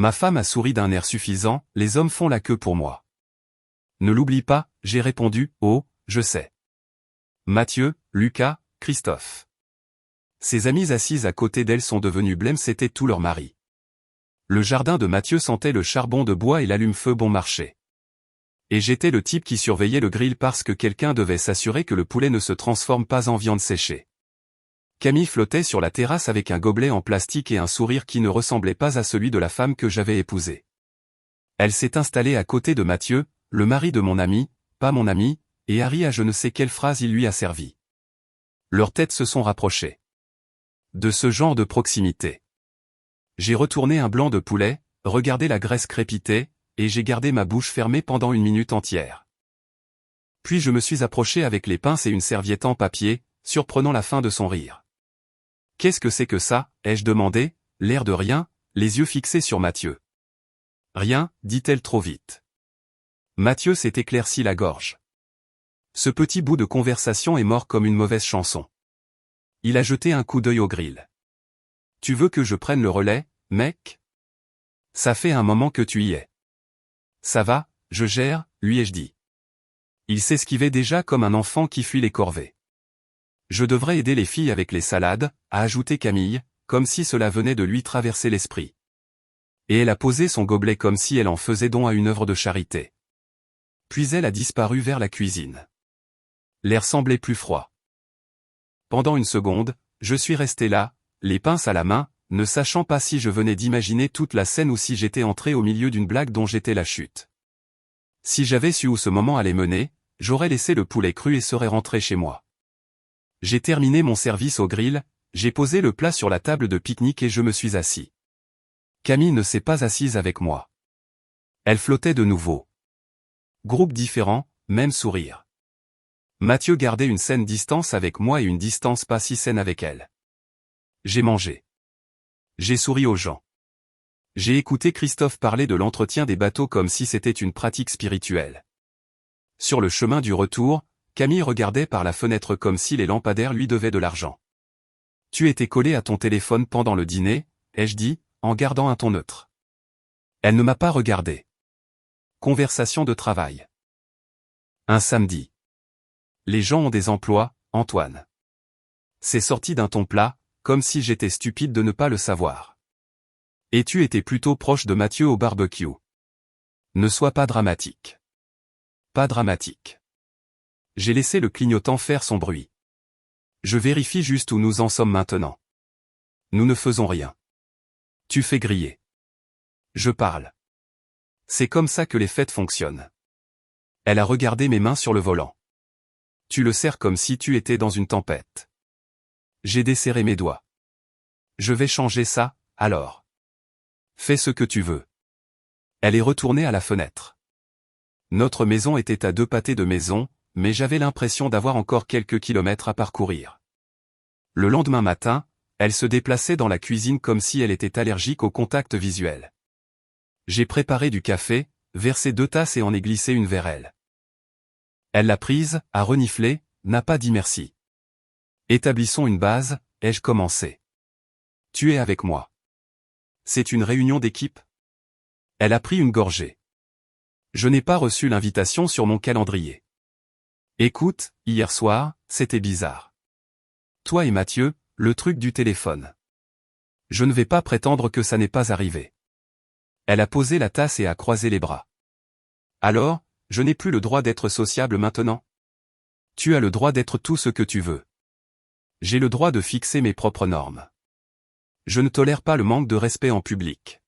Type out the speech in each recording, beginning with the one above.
Ma femme a souri d'un air suffisant, les hommes font la queue pour moi. Ne l'oublie pas, j'ai répondu, oh, je sais. Mathieu, Lucas, Christophe. Ses amies assises à côté d'elle sont devenues blêmes, c'était tout leur mari. Le jardin de Mathieu sentait le charbon de bois et l'allume-feu bon marché. Et j'étais le type qui surveillait le grill parce que quelqu'un devait s'assurer que le poulet ne se transforme pas en viande séchée. Camille flottait sur la terrasse avec un gobelet en plastique et un sourire qui ne ressemblait pas à celui de la femme que j'avais épousée. Elle s'est installée à côté de Mathieu, le mari de mon ami, pas mon ami, et Harry a je ne sais quelle phrase il lui a servi. Leurs têtes se sont rapprochées. De ce genre de proximité. J'ai retourné un blanc de poulet, regardé la graisse crépiter, et j'ai gardé ma bouche fermée pendant 1 minute entière. Puis je me suis approché avec les pinces et une serviette en papier, surprenant la fin de son rire. « Qu'est-ce que c'est que ça ?» ai-je demandé, l'air de rien, les yeux fixés sur Mathieu. « Rien », dit-elle trop vite. Mathieu s'est éclairci la gorge. Ce petit bout de conversation est mort comme une mauvaise chanson. Il a jeté un coup d'œil au grill. « Tu veux que je prenne le relais, mec ? Ça fait un moment que tu y es. »« Ça va, je gère », lui ai-je dit. Il s'esquivait déjà comme un enfant qui fuit les corvées. « Je devrais aider les filles avec les salades », a ajouté Camille, comme si cela venait de lui traverser l'esprit. Et elle a posé son gobelet comme si elle en faisait don à une œuvre de charité. Puis elle a disparu vers la cuisine. L'air semblait plus froid. Pendant 1 seconde, je suis resté là, les pinces à la main, ne sachant pas si je venais d'imaginer toute la scène ou si j'étais entré au milieu d'une blague dont j'étais la chute. Si j'avais su où ce moment allait mener, j'aurais laissé le poulet cru et serais rentré chez moi. J'ai terminé mon service au grill, j'ai posé le plat sur la table de pique-nique et je me suis assis. Camille ne s'est pas assise avec moi. Elle flottait de nouveau. Groupe différent, même sourire. Mathieu gardait une saine distance avec moi et une distance pas si saine avec elle. J'ai mangé. J'ai souri aux gens. J'ai écouté Christophe parler de l'entretien des bateaux comme si c'était une pratique spirituelle. Sur le chemin du retour, Camille regardait par la fenêtre comme si les lampadaires lui devaient de l'argent. « Tu étais collé à ton téléphone pendant le dîner ?» ai-je dit, en gardant un ton neutre. Elle ne m'a pas regardé. Conversation de travail. Un samedi. Les gens ont des emplois, Antoine. C'est sorti d'un ton plat, comme si j'étais stupide de ne pas le savoir. Et tu étais plutôt proche de Mathieu au barbecue. Ne sois pas dramatique. Pas dramatique. J'ai laissé le clignotant faire son bruit. Je vérifie juste où nous en sommes maintenant. Nous ne faisons rien. Tu fais griller. Je parle. C'est comme ça que les fêtes fonctionnent. Elle a regardé mes mains sur le volant. Tu le serres comme si tu étais dans une tempête. J'ai desserré mes doigts. Je vais changer ça, alors. Fais ce que tu veux. Elle est retournée à la fenêtre. Notre maison était à 2 pâtés de maison, mais j'avais l'impression d'avoir encore quelques kilomètres à parcourir. Le lendemain matin, elle se déplaçait dans la cuisine comme si elle était allergique au contact visuel. J'ai préparé du café, versé 2 tasses et en ai glissé une vers elle. Elle l'a prise, a reniflé, n'a pas dit merci. Établissons une base, ai-je commencé. Tu es avec moi. C'est une réunion d'équipe. Elle a pris une gorgée. Je n'ai pas reçu l'invitation sur mon calendrier. Écoute, hier soir, c'était bizarre. Toi et Mathieu, le truc du téléphone. Je ne vais pas prétendre que ça n'est pas arrivé. Elle a posé la tasse et a croisé les bras. Alors, je n'ai plus le droit d'être sociable maintenant? Tu as le droit d'être tout ce que tu veux. J'ai le droit de fixer mes propres normes. Je ne tolère pas le manque de respect en public.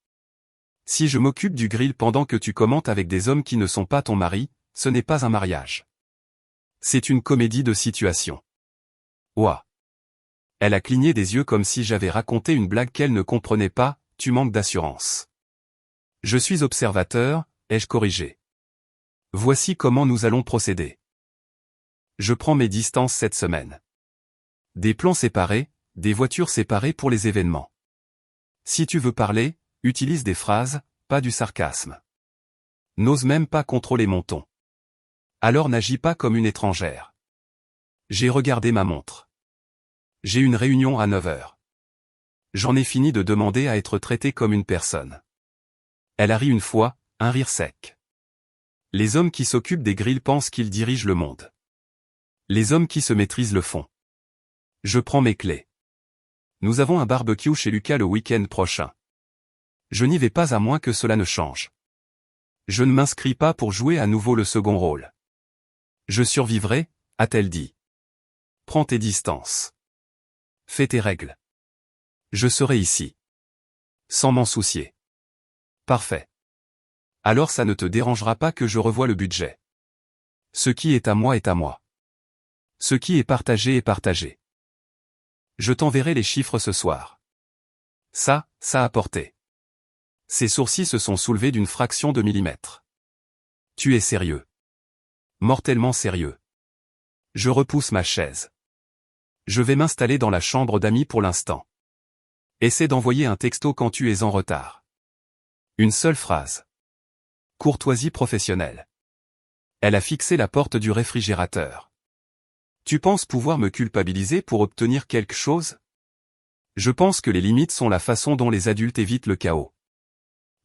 Si je m'occupe du grill pendant que tu commentes avec des hommes qui ne sont pas ton mari, ce n'est pas un mariage. C'est une comédie de situation. Ouah. Elle a cligné des yeux comme si j'avais raconté une blague qu'elle ne comprenait pas, tu manques d'assurance. Je suis observateur, ai-je corrigé. Voici comment nous allons procéder. Je prends mes distances cette semaine. Des plans séparés, des voitures séparées pour les événements. Si tu veux parler, utilise des phrases, pas du sarcasme. N'ose même pas contrôler mon ton. Alors n'agis pas comme une étrangère. J'ai regardé ma montre. J'ai une réunion à 9 h. J'en ai fini de demander à être traité comme une personne. Elle a ri une fois, un rire sec. Les hommes qui s'occupent des grilles pensent qu'ils dirigent le monde. Les hommes qui se maîtrisent le font. Je prends mes clés. Nous avons un barbecue chez Lucas le week-end prochain. Je n'y vais pas à moins que cela ne change. Je ne m'inscris pas pour jouer à nouveau le second rôle. Je survivrai, a-t-elle dit. Prends tes distances. Fais tes règles. Je serai ici. Sans m'en soucier. Parfait. Alors ça ne te dérangera pas que je revoie le budget. Ce qui est à moi est à moi. Ce qui est partagé est partagé. Je t'enverrai les chiffres ce soir. Ça a porté. Ses sourcils se sont soulevés d'une fraction de millimètre. Tu es sérieux. Mortellement sérieux. Je repousse ma chaise. Je vais m'installer dans la chambre d'amis pour l'instant. Essaie d'envoyer un texto quand tu es en retard. Une seule phrase. Courtoisie professionnelle. Elle a fixé la porte du réfrigérateur. Tu penses pouvoir me culpabiliser pour obtenir quelque chose? Je pense que les limites sont la façon dont les adultes évitent le chaos.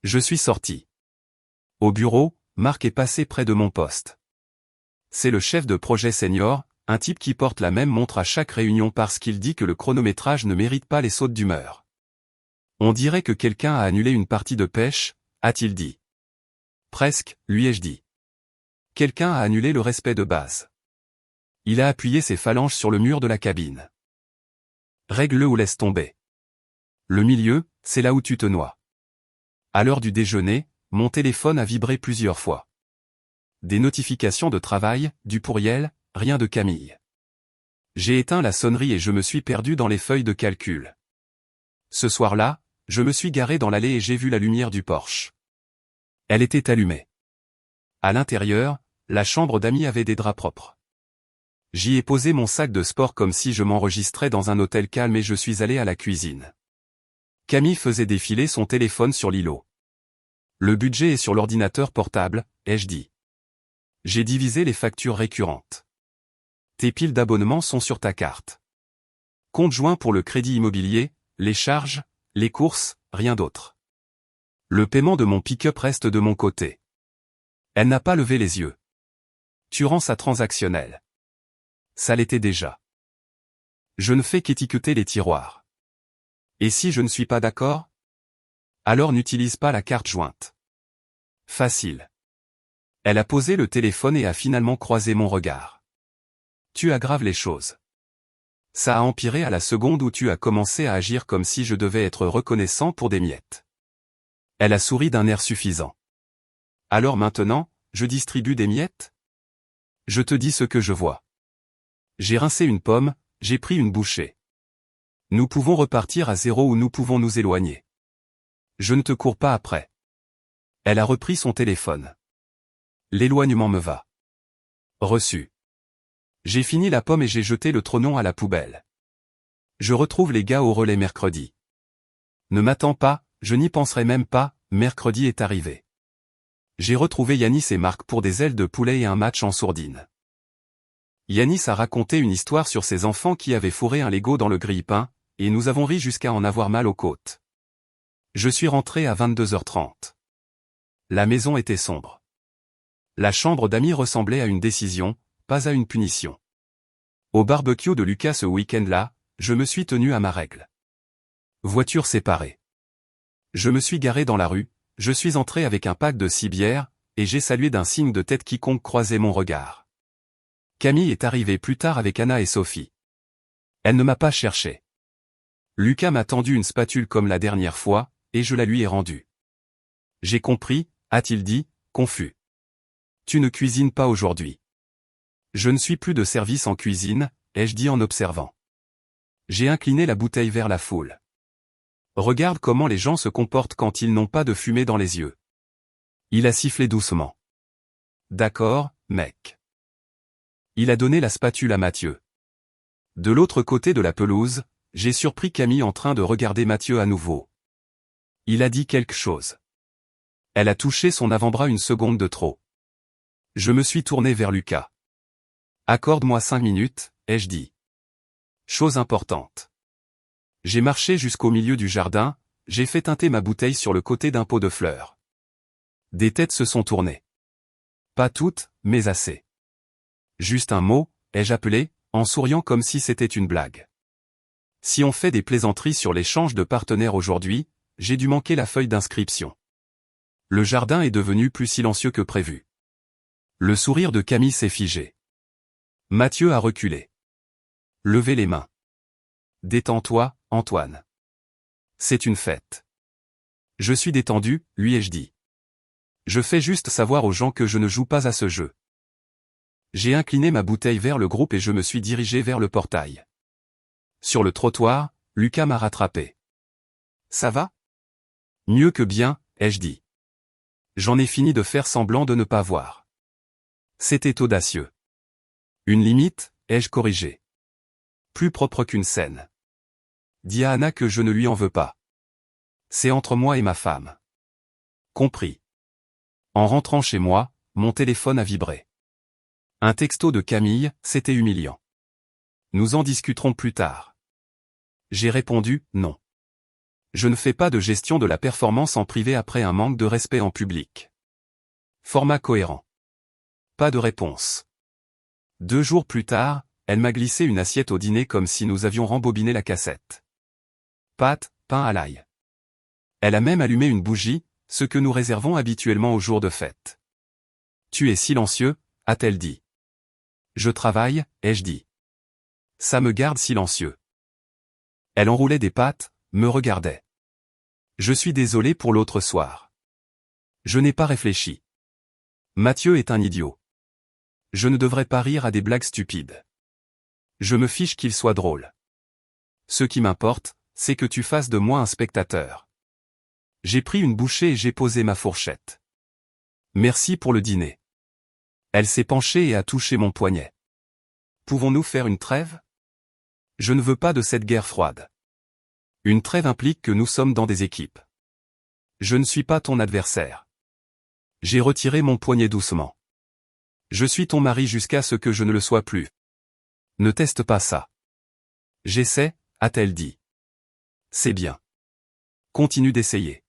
Je suis sorti. Au bureau, Marc est passé près de mon poste. C'est le chef de projet senior, un type qui porte la même montre à chaque réunion parce qu'il dit que le chronométrage ne mérite pas les sautes d'humeur. On dirait que quelqu'un a annulé une partie de pêche, a-t-il dit. Presque, lui ai-je dit. Quelqu'un a annulé le respect de base. Il a appuyé ses phalanges sur le mur de la cabine. Règle-le ou laisse tomber. Le milieu, c'est là où tu te noies. À l'heure du déjeuner, mon téléphone a vibré plusieurs fois. Des notifications de travail, du pourriel, rien de Camille. J'ai éteint la sonnerie et je me suis perdu dans les feuilles de calcul. Ce soir-là, je me suis garé dans l'allée et j'ai vu la lumière du Porsche. Elle était allumée. À l'intérieur, la chambre d'amis avait des draps propres. J'y ai posé mon sac de sport comme si je m'enregistrais dans un hôtel calme et je suis allé à la cuisine. Camille faisait défiler son téléphone sur l'îlot. Le budget est sur l'ordinateur portable, ai-je dit. J'ai divisé les factures récurrentes. Tes piles d'abonnements sont sur ta carte. Compte joint pour le crédit immobilier, les charges, les courses, rien d'autre. Le paiement de mon pick-up reste de mon côté. Elle n'a pas levé les yeux. Tu rends ça transactionnel. Ça l'était déjà. Je ne fais qu'étiqueter les tiroirs. Et si je ne suis pas d'accord? Alors n'utilise pas la carte jointe. Facile. Elle a posé le téléphone et a finalement croisé mon regard. Tu aggraves les choses. Ça a empiré à la seconde où tu as commencé à agir comme si je devais être reconnaissant pour des miettes. Elle a souri d'un air suffisant. Alors maintenant, je distribue des miettes? Je te dis ce que je vois. J'ai rincé une pomme, j'ai pris une bouchée. Nous pouvons repartir à zéro ou nous pouvons nous éloigner. Je ne te cours pas après. Elle a repris son téléphone. L'éloignement me va. Reçu. J'ai fini la pomme et j'ai jeté le trognon à la poubelle. Je retrouve les gars au relais mercredi. Ne m'attends pas, je n'y penserai même pas, mercredi est arrivé. J'ai retrouvé Yanis et Marc pour des ailes de poulet et un match en sourdine. Yanis a raconté une histoire sur ses enfants qui avaient fourré un Lego dans le grille-pain, et nous avons ri jusqu'à en avoir mal aux côtes. Je suis rentré à 22h30. La maison était sombre. La chambre d'amis ressemblait à une décision, pas à une punition. Au barbecue de Lucas ce week-end-là, je me suis tenu à ma règle. Voiture séparée. Je me suis garé dans la rue, je suis entré avec un pack de 6 bières, et j'ai salué d'un signe de tête quiconque croisait mon regard. Camille est arrivée plus tard avec Anna et Sophie. Elle ne m'a pas cherché. Lucas m'a tendu une spatule comme la dernière fois, et je la lui ai rendue. J'ai compris, a-t-il dit, confus. Tu ne cuisines pas aujourd'hui. Je ne suis plus de service en cuisine, ai-je dit en observant. J'ai incliné la bouteille vers la foule. Regarde comment les gens se comportent quand ils n'ont pas de fumée dans les yeux. Il a sifflé doucement. D'accord, mec. Il a donné la spatule à Mathieu. De l'autre côté de la pelouse, j'ai surpris Camille en train de regarder Mathieu à nouveau. Il a dit quelque chose. Elle a touché son avant-bras une seconde de trop. Je me suis tourné vers Lucas. Accorde-moi 5 minutes, ai-je dit. Chose importante. J'ai marché jusqu'au milieu du jardin, j'ai fait teinter ma bouteille sur le côté d'un pot de fleurs. Des têtes se sont tournées. Pas toutes, mais assez. Juste un mot, ai-je appelé, en souriant comme si c'était une blague. Si on fait des plaisanteries sur l'échange de partenaires aujourd'hui, j'ai dû manquer la feuille d'inscription. Le jardin est devenu plus silencieux que prévu. Le sourire de Camille s'est figé. Mathieu a reculé. Levez les mains. Détends-toi, Antoine. C'est une fête. Je suis détendu, lui ai-je dit. Je fais juste savoir aux gens que je ne joue pas à ce jeu. J'ai incliné ma bouteille vers le groupe et je me suis dirigé vers le portail. Sur le trottoir, Lucas m'a rattrapé. Ça va? Mieux que bien, ai-je dit. J'en ai fini de faire semblant de ne pas voir. C'était audacieux. Une limite, ai-je corrigé. Plus propre qu'une scène. Dis à Anna que je ne lui en veux pas. C'est entre moi et ma femme. Compris. En rentrant chez moi, mon téléphone a vibré. Un texto de Camille, c'était humiliant. Nous en discuterons plus tard. J'ai répondu, non. Je ne fais pas de gestion de la performance en privé après un manque de respect en public. Format cohérent. Pas de réponse. 2 jours plus tard, elle m'a glissé une assiette au dîner comme si nous avions rembobiné la cassette. Pâtes, pain à l'ail. Elle a même allumé une bougie, ce que nous réservons habituellement aux jours de fête. Tu es silencieux, a-t-elle dit. Je travaille, ai-je dit. Ça me garde silencieux. Elle enroulait des pâtes, me regardait. Je suis désolé pour l'autre soir. Je n'ai pas réfléchi. Mathieu est un idiot. Je ne devrais pas rire à des blagues stupides. Je me fiche qu'il soit drôle. Ce qui m'importe, c'est que tu fasses de moi un spectateur. J'ai pris une bouchée et j'ai posé ma fourchette. Merci pour le dîner. Elle s'est penchée et a touché mon poignet. Pouvons-nous faire une trêve? Je ne veux pas de cette guerre froide. Une trêve implique que nous sommes dans des équipes. Je ne suis pas ton adversaire. J'ai retiré mon poignet doucement. Je suis ton mari jusqu'à ce que je ne le sois plus. Ne teste pas ça. J'essaie, a-t-elle dit. C'est bien. Continue d'essayer.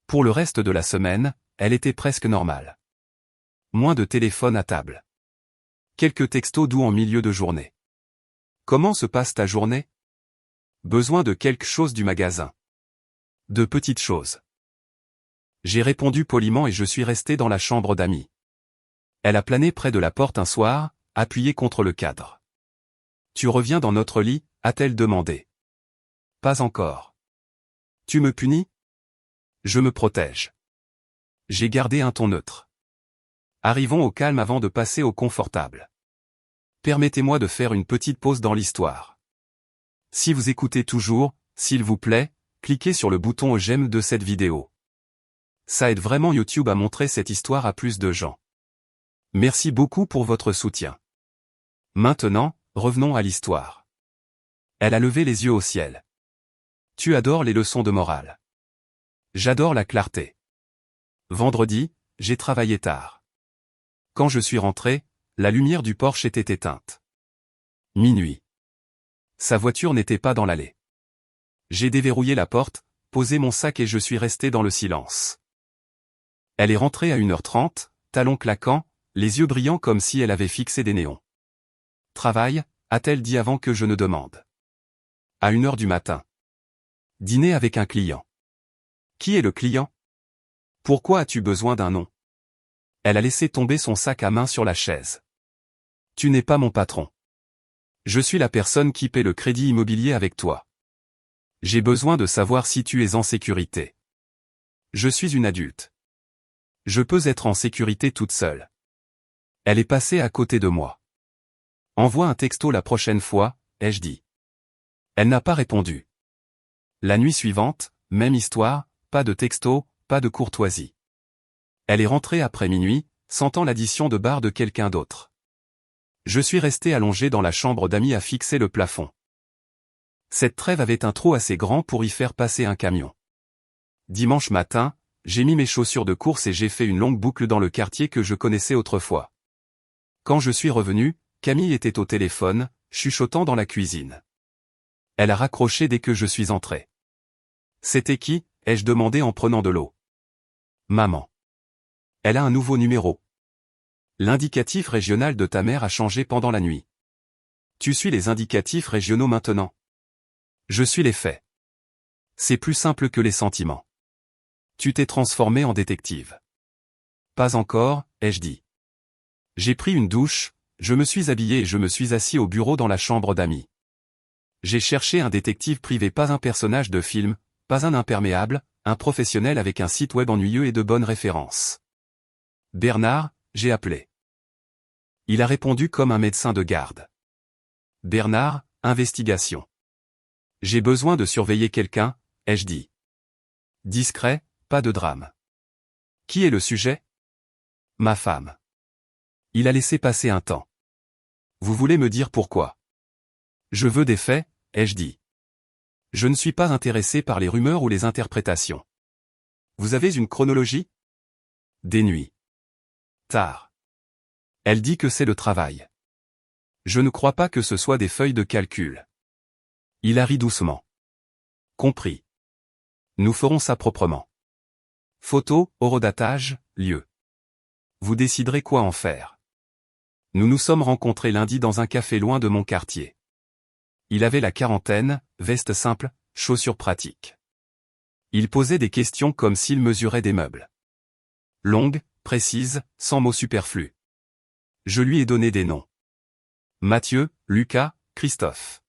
Pour le reste de la semaine, elle était presque normale. Moins de téléphone à table. Quelques textos doux en milieu de journée. Comment se passe ta journée? Besoin de quelque chose du magasin. De petites choses. J'ai répondu poliment et je suis resté dans la chambre d'amis. Elle a plané près de la porte un soir, appuyée contre le cadre. Tu reviens dans notre lit, a-t-elle demandé. Pas encore. Tu me punis? Je me protège. J'ai gardé un ton neutre. Arrivons au calme avant de passer au confortable. Permettez-moi de faire une petite pause dans l'histoire. Si vous écoutez toujours, s'il vous plaît, cliquez sur le bouton j'aime de cette vidéo. Ça aide vraiment YouTube à montrer cette histoire à plus de gens. Merci beaucoup pour votre soutien. Maintenant, revenons à l'histoire. Elle a levé les yeux au ciel. Tu adores les leçons de morale. J'adore la clarté. Vendredi, j'ai travaillé tard. Quand je suis rentré, la lumière du porche était éteinte. Minuit. Sa voiture n'était pas dans l'allée. J'ai déverrouillé la porte, posé mon sac et je suis resté dans le silence. Elle est rentrée à 1h30, talons claquants, les yeux brillants comme si elle avait fixé des néons. Travail, a-t-elle dit avant que je ne demande. À 1h du matin. Dîner avec un client. Qui est le client? Pourquoi as-tu besoin d'un nom? Elle a laissé tomber son sac à main sur la chaise. Tu n'es pas mon patron. Je suis la personne qui paie le crédit immobilier avec toi. J'ai besoin de savoir si tu es en sécurité. Je suis une adulte. Je peux être en sécurité toute seule. Elle est passée à côté de moi. Envoie un texto la prochaine fois, ai-je dit. Elle n'a pas répondu. La nuit suivante, même histoire, pas de texto, pas de courtoisie. Elle est rentrée après minuit, sentant l'addition de barres de quelqu'un d'autre. Je suis resté allongé dans la chambre d'amis à fixer le plafond. Cette trêve avait un trou assez grand pour y faire passer un camion. Dimanche matin, j'ai mis mes chaussures de course et j'ai fait une longue boucle dans le quartier que je connaissais autrefois. Quand je suis revenu, Camille était au téléphone, chuchotant dans la cuisine. Elle a raccroché dès que je suis entré. C'était qui? Ai-je demandé en prenant de l'eau. Maman. Elle a un nouveau numéro. L'indicatif régional de ta mère a changé pendant la nuit. Tu suis les indicatifs régionaux maintenant. Je suis les faits. C'est plus simple que les sentiments. Tu t'es transformé en détective. Pas encore, ai-je dit. J'ai pris une douche, je me suis habillé et je me suis assis au bureau dans la chambre d'amis. J'ai cherché un détective privé, pas un personnage de film, pas un imperméable, un professionnel avec un site web ennuyeux et de bonnes références. Bernard, j'ai appelé. Il a répondu comme un médecin de garde. Bernard, investigation. J'ai besoin de surveiller quelqu'un, ai-je dit. Discret, pas de drame. Qui est le sujet? Ma femme. Il a laissé passer un temps. Vous voulez me dire pourquoi? Je veux des faits, ai-je dit. Je ne suis pas intéressé par les rumeurs ou les interprétations. Vous avez une chronologie? Des nuits. Tard. Elle dit que c'est le travail. Je ne crois pas que ce soit des feuilles de calcul. Il a ri doucement. Compris. Nous ferons ça proprement. Photo, horodatage, lieu. Vous déciderez quoi en faire. Nous nous sommes rencontrés lundi dans un café loin de mon quartier. Il avait la quarantaine, veste simple, chaussures pratiques. Il posait des questions comme s'il mesurait des meubles. Longues, précises, sans mots superflus. Je lui ai donné des noms. Mathieu, Lucas, Christophe.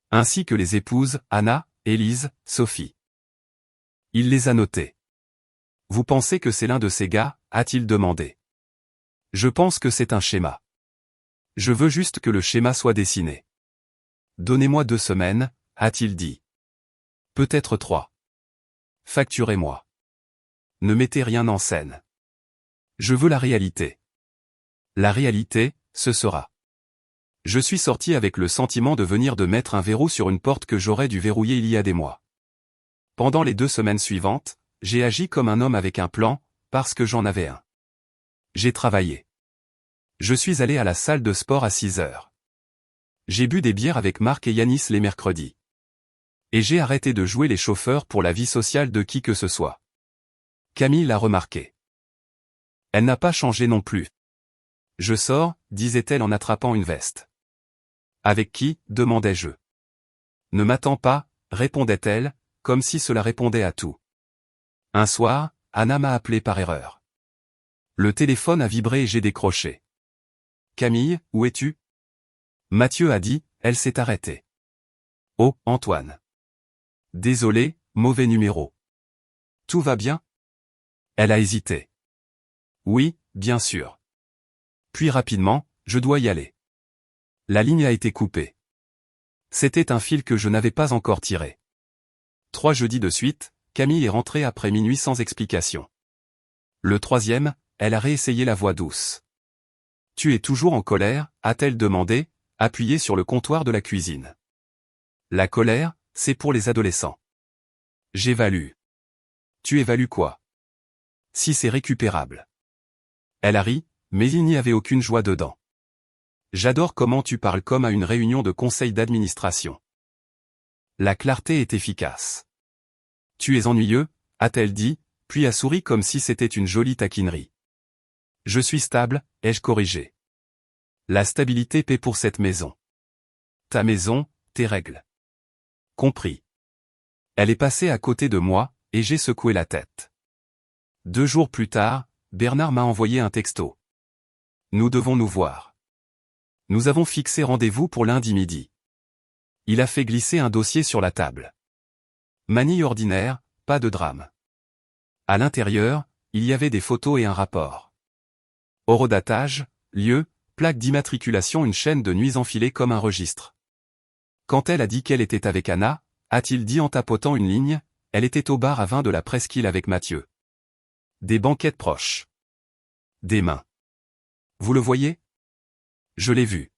Ainsi que les épouses, Anna, Élise, Sophie. Il les a notés. Vous pensez que c'est l'un de ces gars, a-t-il demandé. Je pense que c'est un schéma. Je veux juste que le schéma soit dessiné. Donnez-moi 2 semaines, a-t-il dit. Peut-être 3. Facturez-moi. Ne mettez rien en scène. Je veux la réalité. La réalité, ce sera. Je suis sorti avec le sentiment de venir de mettre un verrou sur une porte que j'aurais dû verrouiller il y a des mois. Pendant les 2 semaines suivantes, j'ai agi comme un homme avec un plan, parce que j'en avais un. J'ai travaillé. Je suis allé à la salle de sport à 6 heures. J'ai bu des bières avec Marc et Yanis les mercredis. Et j'ai arrêté de jouer les chauffeurs pour la vie sociale de qui que ce soit. Camille l'a remarqué. Elle n'a pas changé non plus. Je sors, disait-elle en attrapant une veste. Avec qui, demandai-je. Ne m'attends pas, répondait-elle, comme si cela répondait à tout. Un soir, Anna m'a appelé par erreur. Le téléphone a vibré et j'ai décroché. Camille, où es-tu? Mathieu a dit, elle s'est arrêtée. Oh, Antoine. Désolé, mauvais numéro. Tout va bien? Elle a hésité. Oui, bien sûr. Puis rapidement, je dois y aller. La ligne a été coupée. C'était un fil que je n'avais pas encore tiré. 3 jeudis de suite, Camille est rentrée après minuit sans explication. Le 3e, elle a réessayé la voix douce. Tu es toujours en colère, a-t-elle demandé, appuyée sur le comptoir de la cuisine. La colère, c'est pour les adolescents. J'évalue. Tu évalues quoi? Si c'est récupérable. Elle a ri, mais il n'y avait aucune joie dedans. J'adore comment tu parles comme à une réunion de conseil d'administration. La clarté est efficace. Tu es ennuyeux, a-t-elle dit, puis a souri comme si c'était une jolie taquinerie. Je suis stable, ai-je corrigé. La stabilité paie pour cette maison. Ta maison, tes règles. Compris. Elle est passée à côté de moi, et j'ai secoué la tête. 2 jours plus tard, Bernard m'a envoyé un texto. Nous devons nous voir. Nous avons fixé rendez-vous pour lundi midi. Il a fait glisser un dossier sur la table. Manie ordinaire, pas de drame. À l'intérieur, il y avait des photos et un rapport. Horodatage, lieu, plaque d'immatriculation, une chaîne de nuits enfilée comme un registre. Quand elle a dit qu'elle était avec Anna, a-t-il dit en tapotant une ligne, elle était au bar à vin de la Presqu'île avec Mathieu. Des banquettes proches. Des mains. Vous le voyez? Je l'ai vu.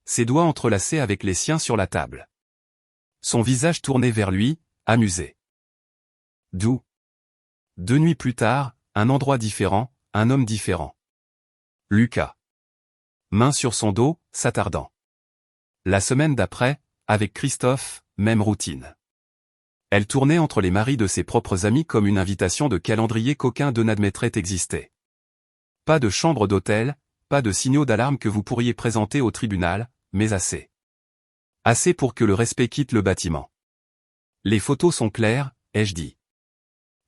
Ses doigts entrelacés avec les siens sur la table. Son visage tourné vers lui, amusé. D'où? 2 nuits plus tard, un endroit différent, un homme différent. Lucas. Main sur son dos, s'attardant. La semaine d'après, avec Christophe, même routine. Elle tournait entre les maris de ses propres amis comme une invitation de calendrier qu'aucun d'eux n'admettrait exister. Pas de chambre d'hôtel, pas de signaux d'alarme que vous pourriez présenter au tribunal, mais assez. Assez pour que le respect quitte le bâtiment. Les photos sont claires, ai-je dit.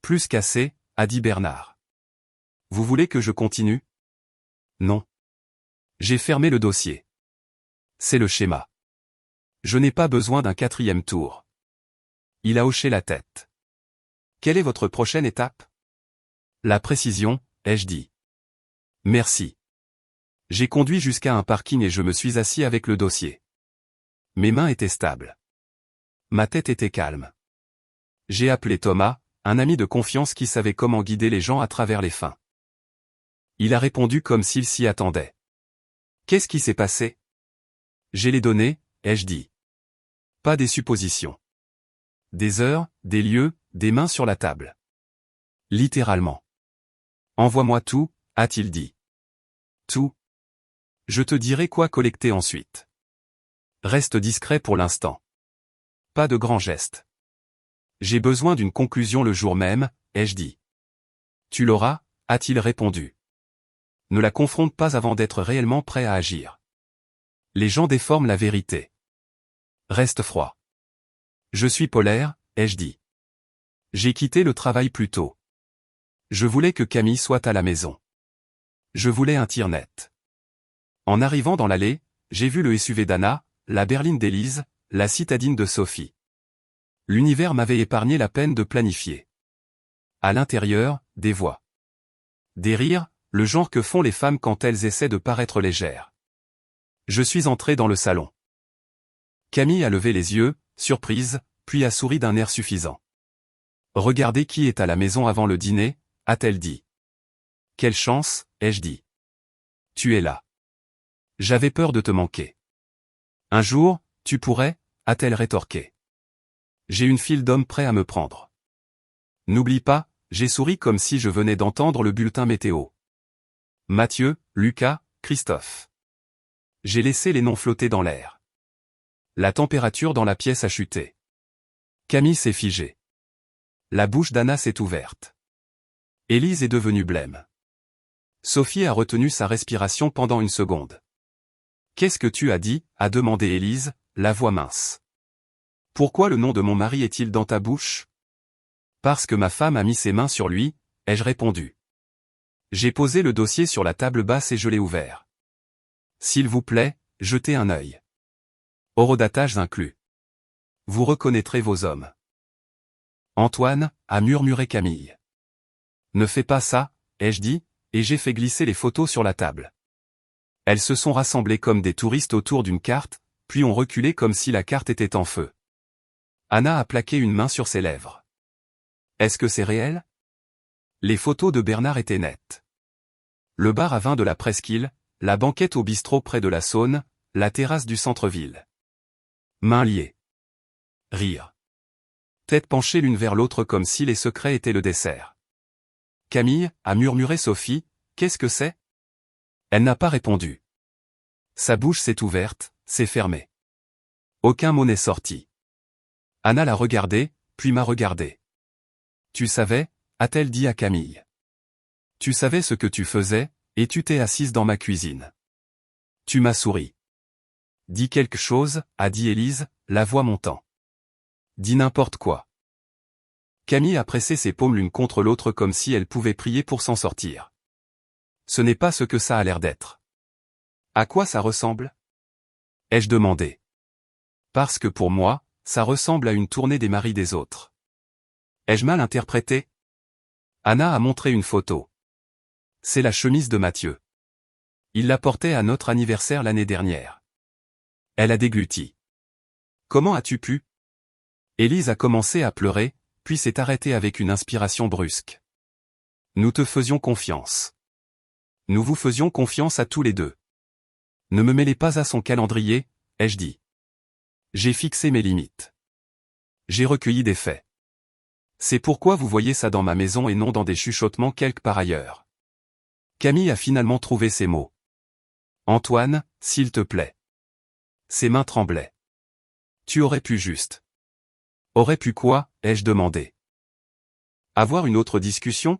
Plus qu'assez, a dit Bernard. Vous voulez que je continue? Non. J'ai fermé le dossier. C'est le schéma. Je n'ai pas besoin d'un 4e tour. Il a hoché la tête. Quelle est votre prochaine étape? La précision, ai-je dit. Merci. J'ai conduit jusqu'à un parking et je me suis assis avec le dossier. Mes mains étaient stables. Ma tête était calme. J'ai appelé Thomas, un ami de confiance qui savait comment guider les gens à travers les fins. Il a répondu comme s'il s'y attendait. Qu'est-ce qui s'est passé? J'ai les données, ai-je dit. Pas des suppositions. Des heures, des lieux, des mains sur la table. Littéralement. Envoie-moi tout, a-t-il dit. Tout. Je te dirai quoi collecter ensuite. Reste discret pour l'instant. Pas de grands gestes. J'ai besoin d'une conclusion le jour même, ai-je dit. Tu l'auras, a-t-il répondu. Ne la confronte pas avant d'être réellement prêt à agir. Les gens déforment la vérité. Reste froid. Je suis polaire, ai-je dit. J'ai quitté le travail plus tôt. Je voulais que Camille soit à la maison. Je voulais un tir net. En arrivant dans l'allée, j'ai vu le SUV d'Anna, la berline d'Élise, la citadine de Sophie. L'univers m'avait épargné la peine de planifier. À l'intérieur, des voix. Des rires, le genre que font les femmes quand elles essaient de paraître légères. Je suis entré dans le salon. Camille a levé les yeux, surprise, puis a souri d'un air suffisant. Regardez qui est à la maison avant le dîner, a-t-elle dit. Quelle chance, ai-je dit. Tu es là. J'avais peur de te manquer. Un jour, tu pourrais, a-t-elle rétorqué. J'ai une file d'hommes prêts à me prendre. N'oublie pas, j'ai souri comme si je venais d'entendre le bulletin météo. Mathieu, Lucas, Christophe. J'ai laissé les noms flotter dans l'air. La température dans la pièce a chuté. Camille s'est figée. La bouche d'Anna s'est ouverte. Élise est devenue blême. Sophie a retenu sa respiration pendant une seconde. Qu'est-ce que tu as dit, a demandé Élise, la voix mince. Pourquoi le nom de mon mari est-il dans ta bouche? Parce que ma femme a mis ses mains sur lui, ai-je répondu. J'ai posé le dossier sur la table basse et je l'ai ouvert. S'il vous plaît, jetez un œil. Horodatage inclus. Vous reconnaîtrez vos hommes. Antoine, a murmuré Camille. Ne fais pas ça, ai-je dit, et j'ai fait glisser les photos sur la table. Elles se sont rassemblées comme des touristes autour d'une carte, puis ont reculé comme si la carte était en feu. Anna a plaqué une main sur ses lèvres. Est-ce que c'est réel? Les photos de Bernard étaient nettes. Le bar à vin de la Presqu'île, la banquette au bistrot près de la Saône, la terrasse du centre-ville. Mains liées. Rire. Tête penchée l'une vers l'autre comme si les secrets étaient le dessert. Camille, a murmuré Sophie, qu'est-ce que c'est? Elle n'a pas répondu. Sa bouche s'est ouverte, s'est fermée. Aucun mot n'est sorti. Anna l'a regardé, puis m'a regardé. Tu savais, a-t-elle dit à Camille. Tu savais ce que tu faisais, et tu t'es assise dans ma cuisine. Tu m'as souri. Dis quelque chose, a dit Élise, la voix montant. Dis n'importe quoi. Camille a pressé ses paumes l'une contre l'autre comme si elle pouvait prier pour s'en sortir. Ce n'est pas ce que ça a l'air d'être. À quoi ça ressemble? Ai-je demandé. Parce que pour moi, ça ressemble à une tournée des maris des autres. Ai-je mal interprété? Anna a montré une photo. C'est la chemise de Mathieu. Il la portait à notre anniversaire l'année dernière. Elle a dégluti. Comment as-tu pu? Élise a commencé à pleurer, puis s'est arrêtée avec une inspiration brusque. Nous te faisions confiance. Nous vous faisions confiance à tous les deux. Ne me mêlez pas à son calendrier, ai-je dit. J'ai fixé mes limites. J'ai recueilli des faits. C'est pourquoi vous voyez ça dans ma maison et non dans des chuchotements quelque part ailleurs. Camille a finalement trouvé ses mots. Antoine, s'il te plaît. Ses mains tremblaient. Tu aurais pu juste. Aurait pu quoi, ai-je demandé. Avoir une autre discussion?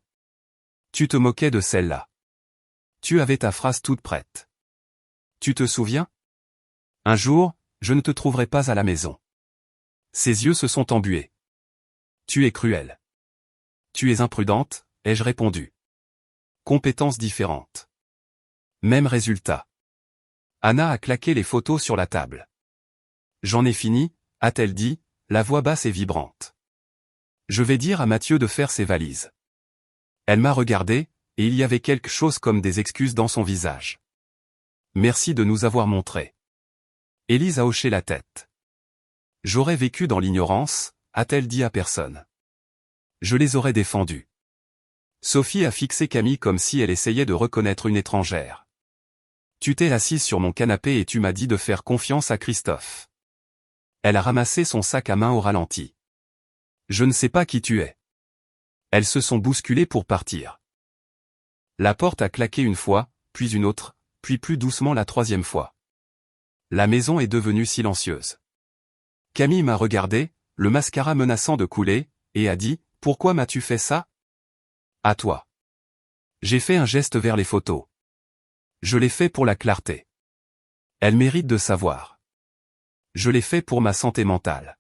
Tu te moquais de celle-là. Tu avais ta phrase toute prête. Tu te souviens? Un jour, je ne te trouverai pas à la maison. Ses yeux se sont embués. Tu es cruelle. Tu es imprudente, ai-je répondu. Compétences différentes. Même résultat. Anna a claqué les photos sur la table. J'en ai fini, a-t-elle dit, la voix basse et vibrante. Je vais dire à Mathieu de faire ses valises. Elle m'a regardé, et il y avait quelque chose comme des excuses dans son visage. Merci de nous avoir montré. Élise a hoché la tête. J'aurais vécu dans l'ignorance, a-t-elle dit à personne. Je les aurais défendus. Sophie a fixé Camille comme si elle essayait de reconnaître une étrangère. Tu t'es assise sur mon canapé et tu m'as dit de faire confiance à Christophe. Elle a ramassé son sac à main au ralenti. Je ne sais pas qui tu es. Elles se sont bousculées pour partir. La porte a claqué une fois, puis une autre, puis plus doucement la troisième fois. La maison est devenue silencieuse. Camille m'a regardé, le mascara menaçant de couler, et a dit « Pourquoi m'as-tu fait ça ?»« À toi. » J'ai fait un geste vers les photos. Je l'ai fait pour la clarté. Elle mérite de savoir. Je l'ai fait pour ma santé mentale.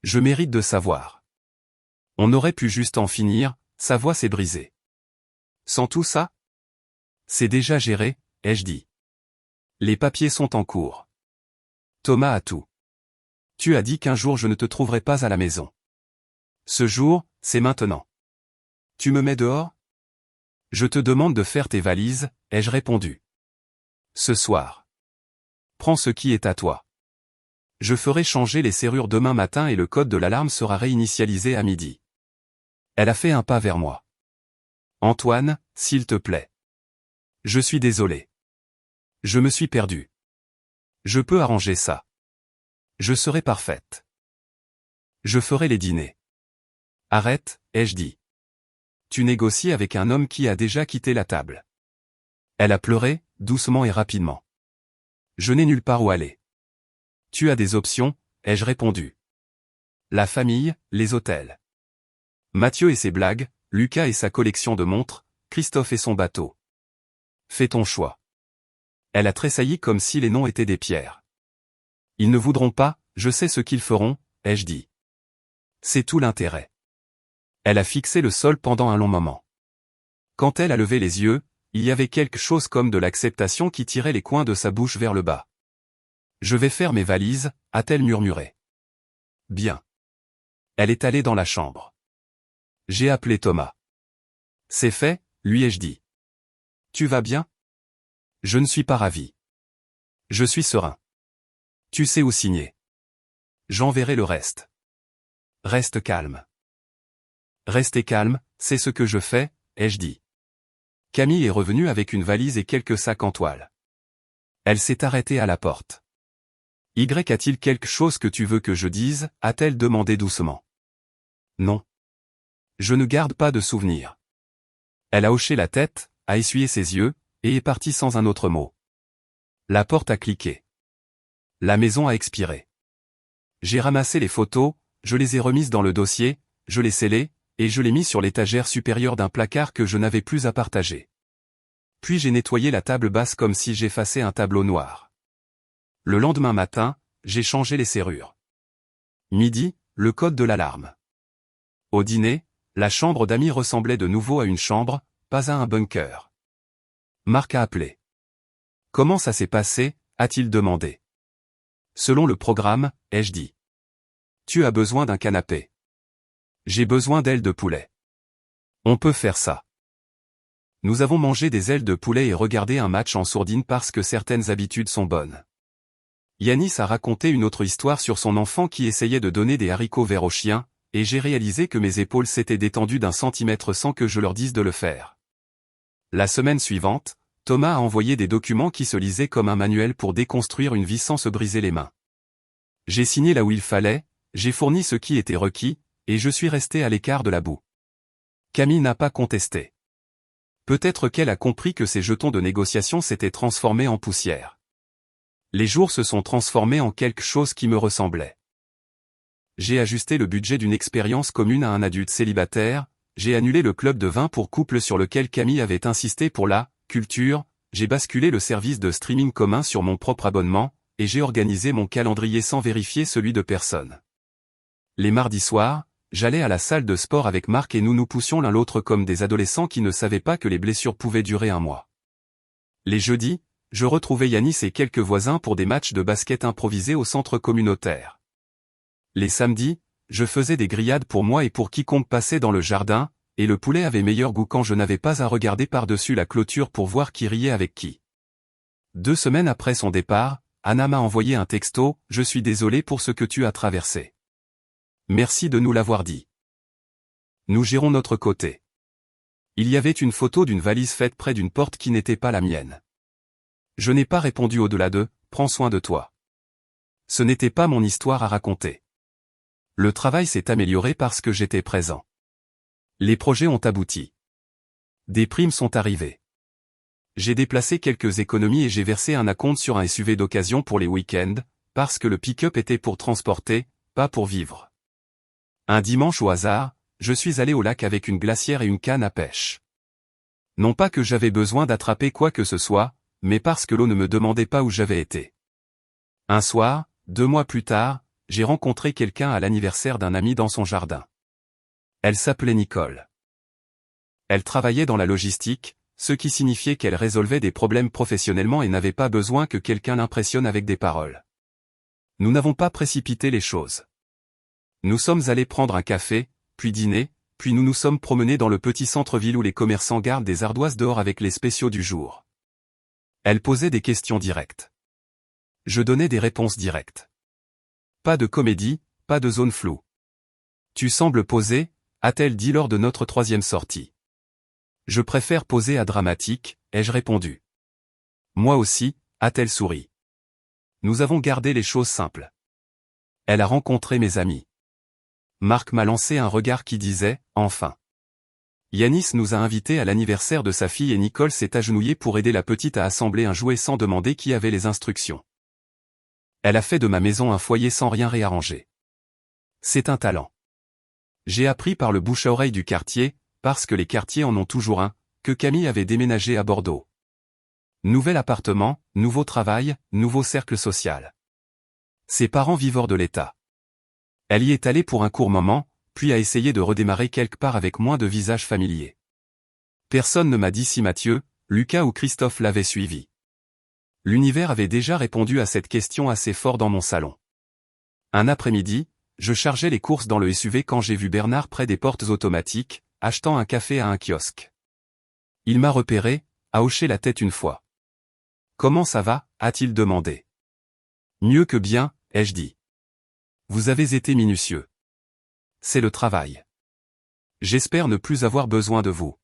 Je mérite de savoir. On aurait pu juste en finir, sa voix s'est brisée. Sans tout ça? C'est déjà géré, ai-je dit. Les papiers sont en cours. Thomas a tout. Tu as dit qu'un jour je ne te trouverai pas à la maison. Ce jour, c'est maintenant. Tu me mets dehors? Je te demande de faire tes valises, ai-je répondu. Ce soir. Prends ce qui est à toi. Je ferai changer les serrures demain matin et le code de l'alarme sera réinitialisé à midi. Elle a fait un pas vers moi. Antoine, s'il te plaît. Je suis désolé. Je me suis perdu. Je peux arranger ça. Je serai parfaite. Je ferai les dîners. Arrête, ai-je dit. Tu négocies avec un homme qui a déjà quitté la table. Elle a pleuré, doucement et rapidement. Je n'ai nulle part où aller. Tu as des options, ai-je répondu. La famille, les hôtels. Mathieu et ses blagues, Lucas et sa collection de montres, Christophe et son bateau. Fais ton choix. Elle a tressailli comme si les noms étaient des pierres. Ils ne voudront pas, je sais ce qu'ils feront, ai-je dit. C'est tout l'intérêt. Elle a fixé le sol pendant un long moment. Quand elle a levé les yeux, il y avait quelque chose comme de l'acceptation qui tirait les coins de sa bouche vers le bas. Je vais faire mes valises, a-t-elle murmuré. Bien. Elle est allée dans la chambre. J'ai appelé Thomas. C'est fait, lui ai-je dit. Tu vas bien? Je ne suis pas ravi. Je suis serein. Tu sais où signer. J'enverrai le reste. Reste calme. Restez calme, c'est ce que je fais, ai-je dit. Camille est revenue avec une valise et quelques sacs en toile. Elle s'est arrêtée à la porte. Y a-t-il quelque chose que tu veux que je dise, a-t-elle demandé doucement. Non. Je ne garde pas de souvenirs. Elle a hoché la tête, a essuyé ses yeux, et est partie sans un autre mot. La porte a cliqué. La maison a expiré. J'ai ramassé les photos, je les ai remises dans le dossier, je les scellées, et je les mis sur l'étagère supérieure d'un placard que je n'avais plus à partager. Puis j'ai nettoyé la table basse comme si j'effaçais un tableau noir. Le lendemain matin, j'ai changé les serrures. Midi, le code de l'alarme. Au dîner, la chambre d'amis ressemblait de nouveau à une chambre, pas à un bunker. Marc a appelé. Comment ça s'est passé, a-t-il demandé. Selon le programme, ai-je dit. Tu as besoin d'un canapé. J'ai besoin d'ailes de poulet. On peut faire ça. Nous avons mangé des ailes de poulet et regardé un match en sourdine parce que certaines habitudes sont bonnes. Yanis a raconté une autre histoire sur son enfant qui essayait de donner des haricots verts aux chiens, et j'ai réalisé que mes épaules s'étaient détendues d'1 centimètre sans que je leur dise de le faire. La semaine suivante, Thomas a envoyé des documents qui se lisaient comme un manuel pour déconstruire une vie sans se briser les mains. J'ai signé là où il fallait, j'ai fourni ce qui était requis, et je suis resté à l'écart de la boue. Camille n'a pas contesté. Peut-être qu'elle a compris que ses jetons de négociation s'étaient transformés en poussière. Les jours se sont transformés en quelque chose qui me ressemblait. j'ai ajusté le budget d'une expérience commune à un adulte célibataire, j'ai annulé le club de vin pour couple sur lequel Camille avait insisté pour la culture, j'ai basculé le service de streaming commun sur mon propre abonnement, et j'ai organisé mon calendrier sans vérifier celui de personne. Les mardis soirs, j'allais à la salle de sport avec Marc et nous nous poussions l'un l'autre comme des adolescents qui ne savaient pas que les blessures pouvaient durer un mois. Les jeudis, je retrouvais Yanis et quelques voisins pour des matchs de basket improvisés au centre communautaire. Les samedis, je faisais des grillades pour moi et pour quiconque passait dans le jardin, et le poulet avait meilleur goût quand je n'avais pas à regarder par-dessus la clôture pour voir qui riait avec qui. 2 semaines après son départ, Anna m'a envoyé un texto, « Je suis désolé pour ce que tu as traversé. Merci de nous l'avoir dit. Nous gérons notre côté. » Il y avait une photo d'une valise faite près d'une porte qui n'était pas la mienne. Je n'ai pas répondu au-delà de « Prends soin de toi ». Ce n'était pas mon histoire à raconter. Le travail s'est amélioré parce que j'étais présent. Les projets ont abouti. Des primes sont arrivées. J'ai déplacé quelques économies et j'ai versé un acompte sur un SUV d'occasion pour les week-ends, parce que le pick-up était pour transporter, pas pour vivre. Un dimanche au hasard, je suis allé au lac avec une glacière et une canne à pêche. Non pas que j'avais besoin d'attraper quoi que ce soit, mais parce que l'eau ne me demandait pas où j'avais été. Un soir, 2 mois plus tard, j'ai rencontré quelqu'un à l'anniversaire d'un ami dans son jardin. Elle s'appelait Nicole. Elle travaillait dans la logistique, ce qui signifiait qu'elle résolvait des problèmes professionnellement et n'avait pas besoin que quelqu'un l'impressionne avec des paroles. Nous n'avons pas précipité les choses. Nous sommes allés prendre un café, puis dîner, puis nous nous sommes promenés dans le petit centre-ville où les commerçants gardent des ardoises dehors avec les spéciaux du jour. Elle posait des questions directes. Je donnais des réponses directes. Pas de comédie, pas de zone floue. Tu sembles posé, a-t-elle dit lors de notre 3e sortie. Je préfère poser à dramatique, ai-je répondu. Moi aussi, a-t-elle souri. Nous avons gardé les choses simples. Elle a rencontré mes amis. Marc m'a lancé un regard qui disait, enfin. Yanis nous a invités à l'anniversaire de sa fille et Nicole s'est agenouillée pour aider la petite à assembler un jouet sans demander qui avait les instructions. Elle a fait de ma maison un foyer sans rien réarranger. C'est un talent. J'ai appris par le bouche à oreille du quartier, parce que les quartiers en ont toujours un, que Camille avait déménagé à Bordeaux. Nouvel appartement, nouveau travail, nouveau cercle social. Ses parents vivent hors de l'État. Elle y est allée pour un court moment, puis a essayé de redémarrer quelque part avec moins de visages familiers. Personne ne m'a dit si Mathieu, Lucas ou Christophe l'avaient suivi. L'univers avait déjà répondu à cette question assez fort dans mon salon. Un après-midi, je chargeais les courses dans le SUV quand j'ai vu Bernard près des portes automatiques, achetant un café à un kiosque. Il m'a repéré, a hoché la tête une fois. « Comment ça va » a-t-il demandé. « Mieux que bien » ai-je dit. « Vous avez été minutieux. C'est le travail. J'espère ne plus avoir besoin de vous. »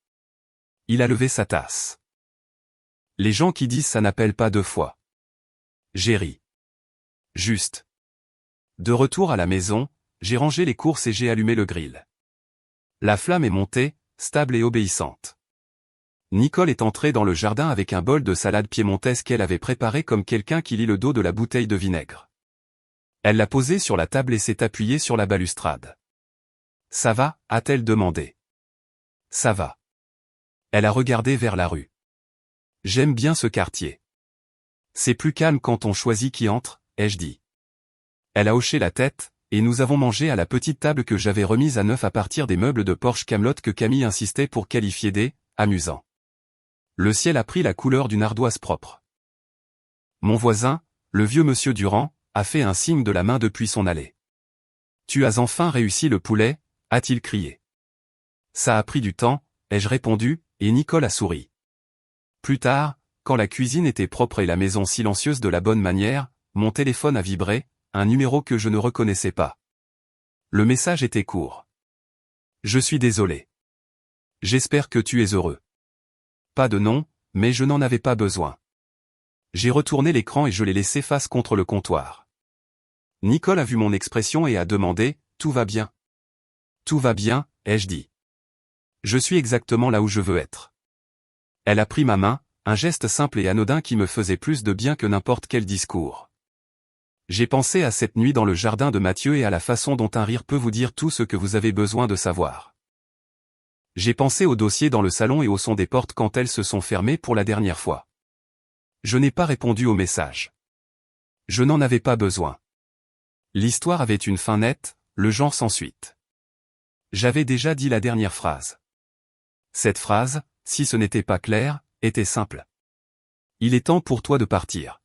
Il a levé sa tasse. Les gens qui disent ça n'appellent pas 2 fois. J'ai ri. Juste. De retour à la maison, j'ai rangé les courses et j'ai allumé le grill. La flamme est montée, stable et obéissante. Nicole est entrée dans le jardin avec un bol de salade piémontaise qu'elle avait préparé comme quelqu'un qui lit le dos de la bouteille de vinaigre. Elle l'a posée sur la table et s'est appuyée sur la balustrade. « Ça va » a-t-elle demandé. « Ça va. » Elle a regardé vers la rue. « J'aime bien ce quartier. C'est plus calme quand on choisit qui entre, ai-je dit. » Elle a hoché la tête, et nous avons mangé à la petite table que j'avais remise à neuf à partir des meubles de Porsche Camelot que Camille insistait pour qualifier amusants. Le ciel a pris la couleur d'une ardoise propre. Mon voisin, le vieux monsieur Durand, a fait un signe de la main depuis son allée. « Tu as enfin réussi le poulet » a-t-il crié. Ça a pris du temps, ai-je répondu, et Nicole a souri. Plus tard, quand la cuisine était propre et la maison silencieuse de la bonne manière, mon téléphone a vibré, un numéro que je ne reconnaissais pas. Le message était court. Je suis désolé. J'espère que tu es heureux. Pas de nom, mais je n'en avais pas besoin. J'ai retourné l'écran et je l'ai laissé face contre le comptoir. Nicole a vu mon expression et a demandé, « Tout va bien ?» « Tout va bien » ai-je dit. Je suis exactement là où je veux être. Elle a pris ma main, un geste simple et anodin qui me faisait plus de bien que n'importe quel discours. J'ai pensé à cette nuit dans le jardin de Mathieu et à la façon dont un rire peut vous dire tout ce que vous avez besoin de savoir. J'ai pensé au dossier dans le salon et au son des portes quand elles se sont fermées pour la dernière fois. Je n'ai pas répondu au message. Je n'en avais pas besoin. L'histoire avait une fin nette, le genre sans suite. J'avais déjà dit la dernière phrase. Cette phrase, si ce n'était pas clair, était simple. Il est temps pour toi de partir.